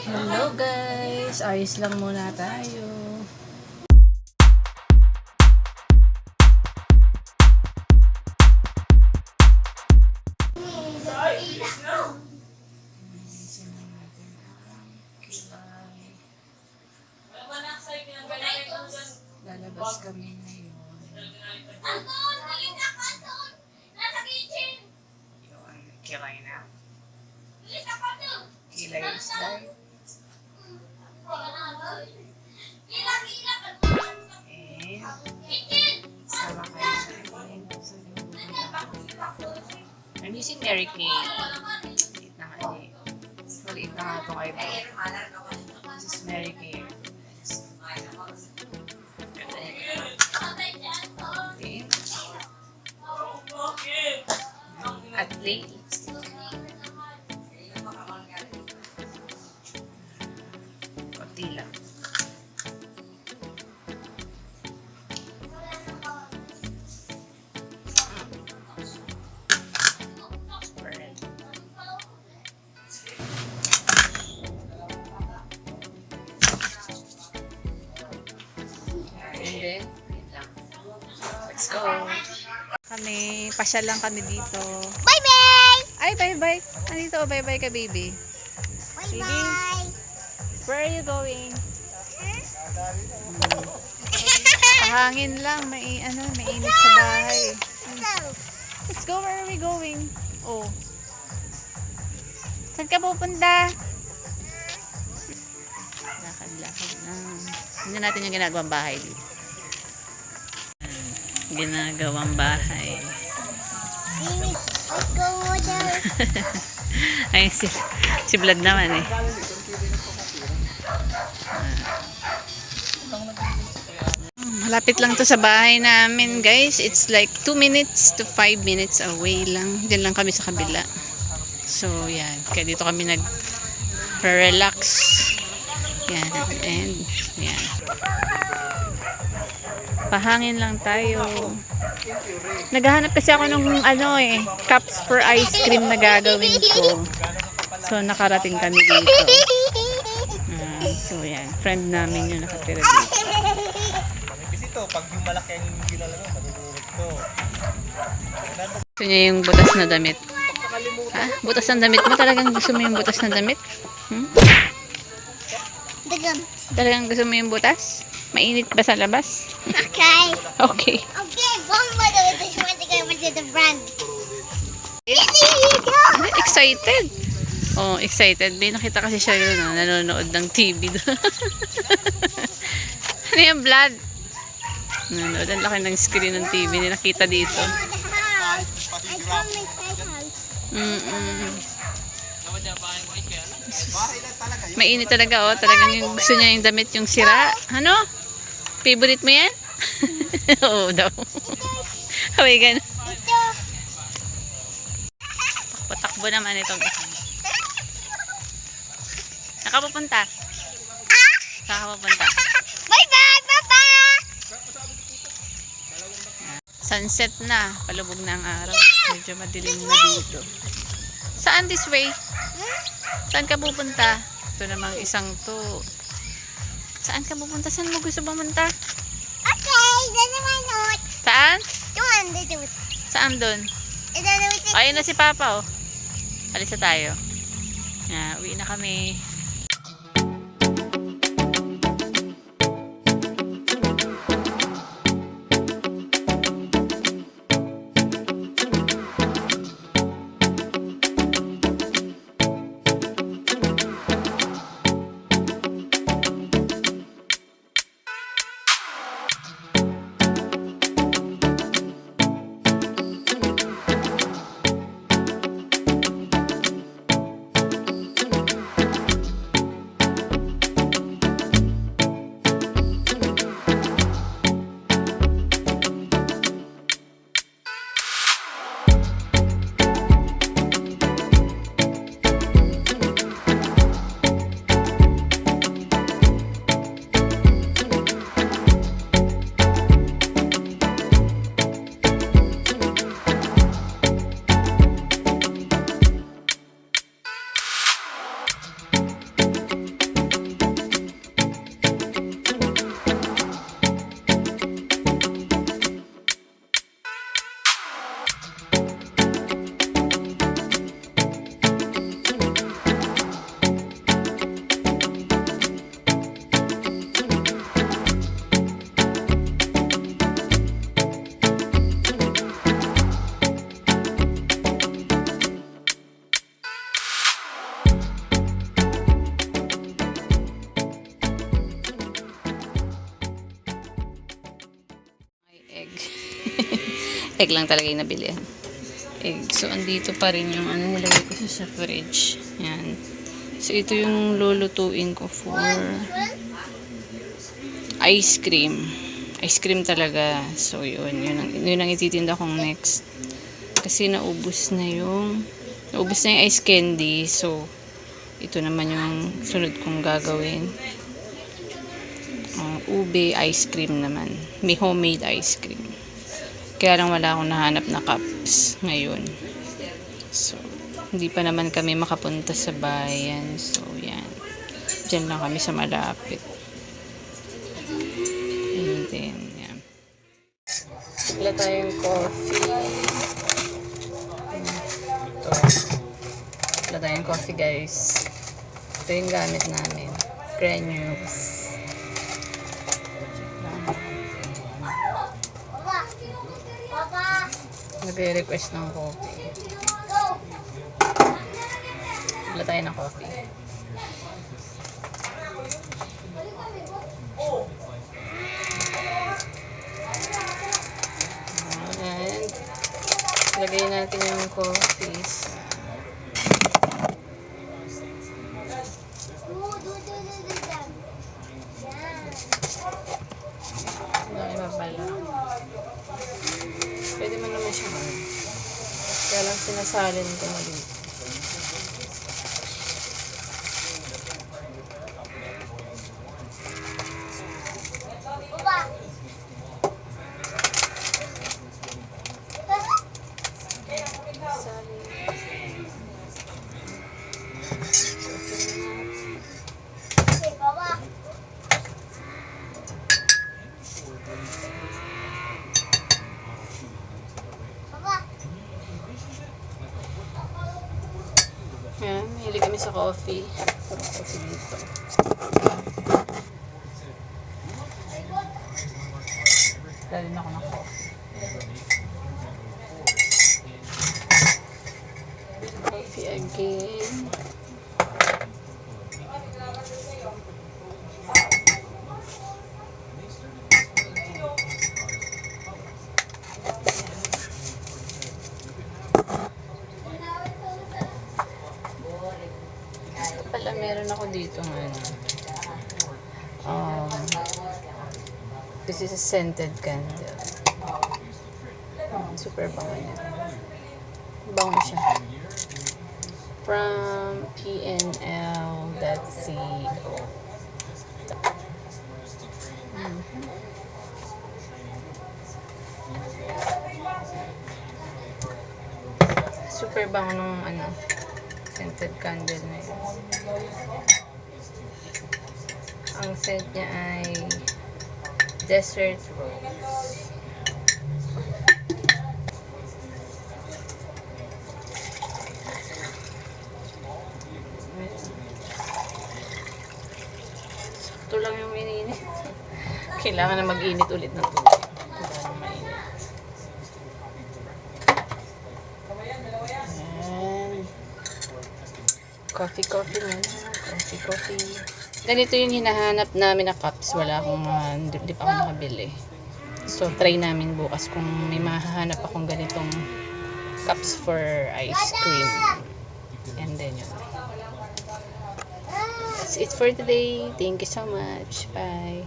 Hello guys! Ayos lang muna tayo. Lalabas kami ngayon. Yun, kilay na. Kilay is life. Sama kayo sa akin. I'm using Mary Kay. Maliit na nga eh. Maliit na nga ito kayo. This is Mary Kay. At late. Kunti lang. And then, wait lang. Let's go. Pasyal lang kami dito. Bye-bye! Ay, bye-bye. Andito, bye-bye ka, baby. Bye-bye! Where are you going? Pahangin lang, mainit sa bahay. Let's go, where are we going? Oh. Saan ka pupunta? Lakad-lakad na. Tingnan natin yung ginagawang bahay dito. Ginagawang bahay. Ay, si Vlad naman eh. Malapit lang to sa bahay namin, guys. It's like 2 minutes to 5 minutes away lang. Diyan lang kami sa kabila. So, yan. Kaya dito kami nag-relax. Yan. And, yan. Pahangin lang tayo. Naghahanap kasi ako ng cups for ice cream na gagawin ko. So, nakarating kami dito. So, yan. Friend namin yung nakatira dito. Pag yung malaki ang ginalaman, magugulit ko. Gusto niya yung butas na damit. Ha? Butas ng damit mo? Talagang gusto mo yung butas na damit? Talagang gusto mo yung butas? Mainit ba sa labas? Okay. Okay. Okay, one more to this one to go into the brand. Excited. Oh, excited. May nakita kasi siya yun, nanonood ng TV doon. Ano yung Vlad? Nanonood. Ang laki ng screen ng TV na nakita dito. I found my side house. Mainit talaga, oh. Talagang yung gusto niya yung damit yung sira. Ano? Favorite mo yan? Oo daw. Haway gan. Patakbo naman itong isa. Saan ka pupunta? Saan ka pupunta? Bye-bye, Papa! Sunset na. Palubog na ang araw. Medyo madilim na dito. Saan this way? Saan ka pupunta? Ito namang isang to. Saan ka pupunta? Saan mo gusto pumunta? Okay, then naman not. Saan? Doon, doon. Saan doon? Ayun na si Papa, oh. Alis na tayo. Uwi na kami. Egg lang talaga yung nabili. Egg. So, andito pa rin yung ano, nilagay ko siya sa fridge. Yan. So, ito yung lulutuin ko for ice cream. Ice cream talaga. So, yun ang ititinda kong next. Kasi naubos na yung ice candy. So, ito naman yung sunod kong gagawin. Ube ice cream naman. May homemade ice cream. Kaya lang wala akong nahanap na cups ngayon. So, hindi pa naman kami makapunta sa bayan. So, yan. Diyan lang kami sa malapit. And then, yan. Wala tayong coffee. Ito. Wala tayong coffee, guys. Ito yung gamit namin. Granules. Nagre-request ng coffee. Wala tayo ng coffee. And lagay natin yung coffees. Laki pa pala. Pwede man naman siya man. Kaya lang sinasalin ko na dito. Yan, mahilig kami sa coffee. Puro coffee dito. Dali na ako ng coffee. Coffee again. Pala meron ako dito this is a scented candle. Super bango niya. Bango siya. From pnl.co. Super bango nung scented candle na yun. Ang scent niya ay desert rose. Sakto lang yung ininit. Kailangan na mag-init ulit ng tubig. Para mainit. Coffee muna. Coffee. Ganito yung hinahanap namin na cups. Wala akong, hindi pa ako nakabili. So, try namin bukas kung may mahahanap akong ganitong cups for ice cream. And then yun. That's it for today. Thank you so much. Bye.